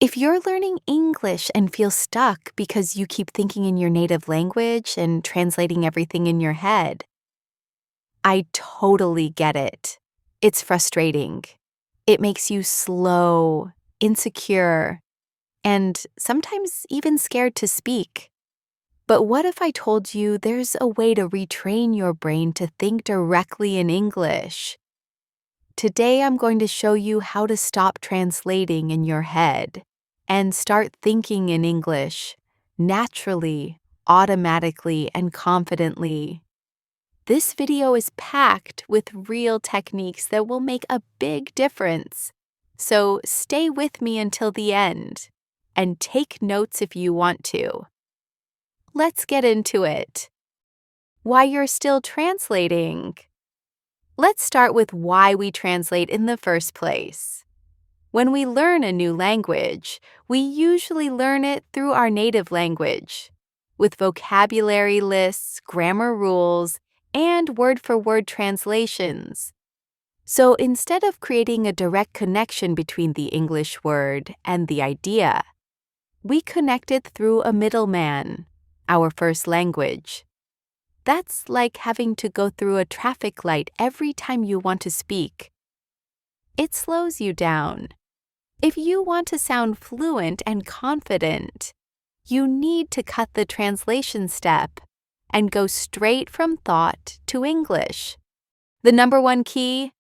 If you're learning English and feel stuck because you keep thinking in your native language and translating everything in your head, I totally get it. It's frustrating. It makes you slow, insecure, and sometimes even scared to speak. But what if I told you there's a way to retrain your brain to think directly in English? Today, I'm going to show you how to stop translating in your head and start thinking in English naturally, automatically, and confidently. This video is packed with real techniques that will make a big difference. So stay with me until the end and take notes if you want to. Let's get into it. Why you're still translating. Let's start with why we translate in the first place. When we learn a new language, we usually learn it through our native language, with vocabulary lists, grammar rules, and word-for-word translations. So instead of creating a direct connection between the English word and the idea, we connect it through a middleman, our first language. That's like having to go through a traffic light every time you want to speak. It slows you down. If you want to sound fluent and confident, you need to cut the translation step and go straight from thought to English. The number one key?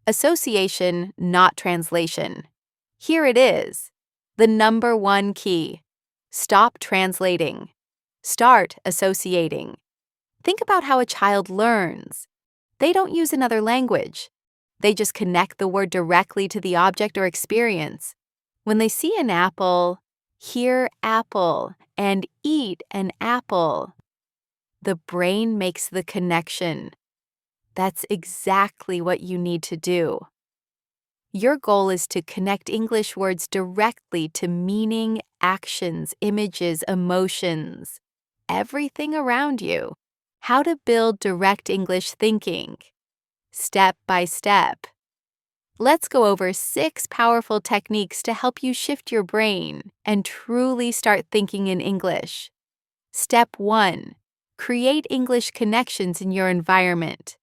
Association, not translation. Here it is. The number one key. Stop translating. Start associating. Think about how a child learns. They don't use another language. They just connect the word directly to the object or experience. When they see an apple, hear apple, and eat an apple, the brain makes the connection. That's exactly what you need to do. Your goal is to connect English words directly to meaning, actions, images, emotions, everything around you. How to build direct English thinking. Step by step. Let's go over 6 powerful techniques to help you shift your brain and truly start thinking in English. Step 1. Create English connections in your environment.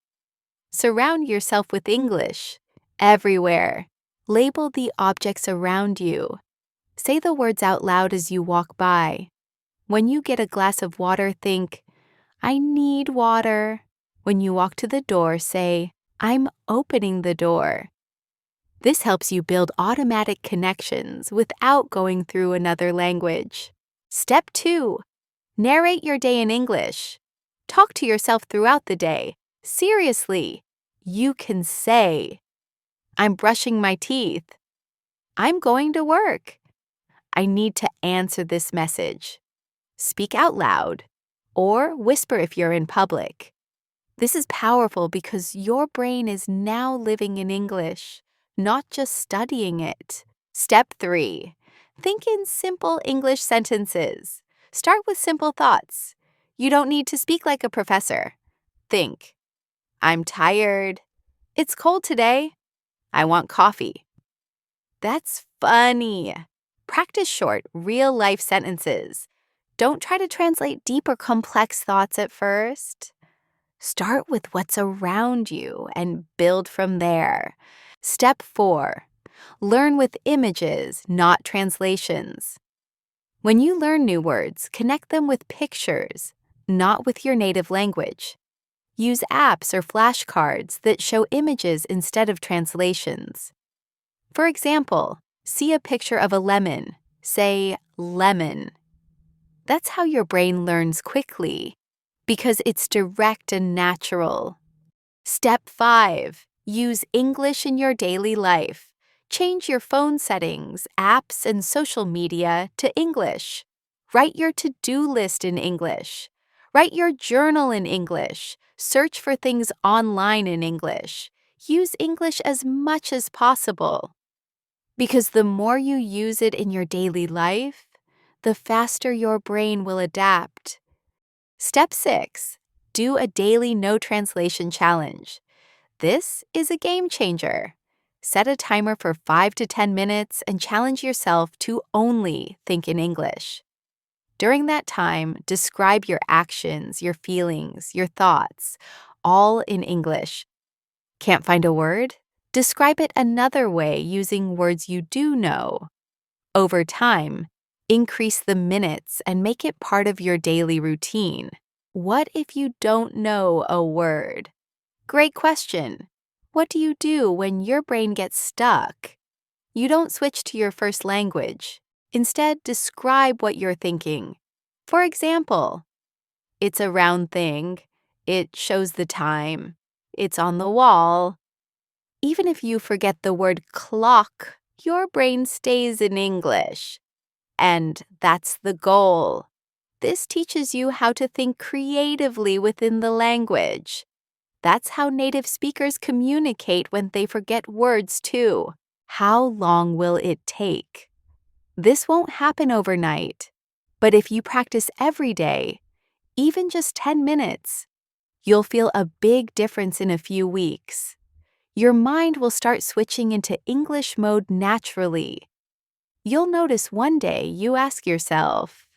Surround yourself with English, everywhere. Label the objects around you. Say the words out loud as you walk by. When you get a glass of water, think, I need water. When you walk to the door, say, I'm opening the door. This helps you build automatic connections without going through another language. Step 2. Narrate your day in English. Talk to yourself throughout the day. Seriously, you can say, I'm brushing my teeth. I'm going to work. I need to answer this message. Speak out loud or whisper if you're in public. This is powerful because your brain is now living in English, not just studying it. Step 3. Think in simple English sentences. Start with simple thoughts. You don't need to speak like a professor. Think, I'm tired. It's cold today. I want coffee. That's funny. Practice short, real-life sentences. Don't try to translate deep or complex thoughts at first. Start with what's around you and build from there. Step 4. Learn with images, not translations. When you learn new words, connect them with pictures, not with your native language. Use apps or flashcards that show images instead of translations. For example, see a picture of a lemon. Say, lemon. That's how your brain learns quickly, because it's direct and natural. Step 5. Use English in your daily life. Change your phone settings, apps, and social media to English. Write your to-do list in English. Write your journal in English. Search for things online in English. Use English as much as possible. Because the more you use it in your daily life, the faster your brain will adapt. Step 6. Do a daily no translation challenge. This is a game changer. Set a timer for 5 to 10 minutes and challenge yourself to only think in English. During that time, describe your actions, your feelings, your thoughts, all in English. Can't find a word? Describe it another way using words you do know. Over time, increase the minutes and make it part of your daily routine. What if you don't know a word? Great question. What do you do when your brain gets stuck? You don't switch to your first language. Instead, describe what you're thinking. For example, it's a round thing. It shows the time. It's on the wall. Even if you forget the word clock, your brain stays in English. And that's the goal. This teaches you how to think creatively within the language. That's how native speakers communicate when they forget words, too. How long will it take? This won't happen overnight. But if you practice every day, even just 10 minutes, you'll feel a big difference in a few weeks. Your mind will start switching into English mode naturally. You'll notice one day you ask yourself,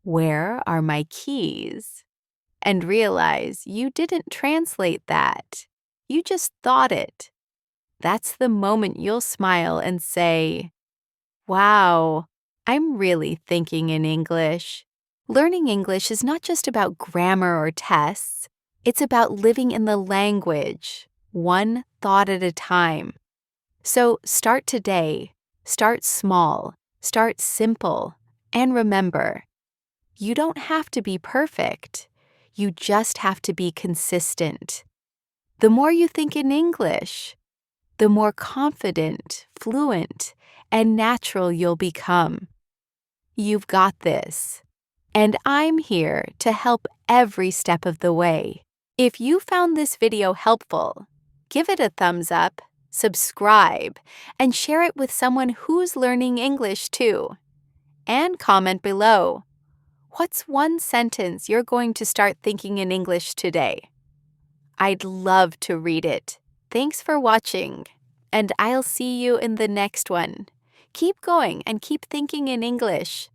"Where are my keys?" and realize you didn't translate that. You just thought it. That's the moment you'll smile and say, "Wow, I'm really thinking in English." Learning English is not just about grammar or tests. It's about living in the language, one thought at a time. So start today. Start small. Start simple. And remember, you don't have to be perfect. You just have to be consistent. The more you think in English, the more confident, fluent, and natural you'll become. You've got this. And I'm here to help every step of the way. If you found this video helpful, give it a thumbs up, subscribe, and share it with someone who's learning English too. And comment below. What's one sentence you're going to start thinking in English today? I'd love to read it. Thanks for watching, and I'll see you in the next one. Keep going and keep thinking in English.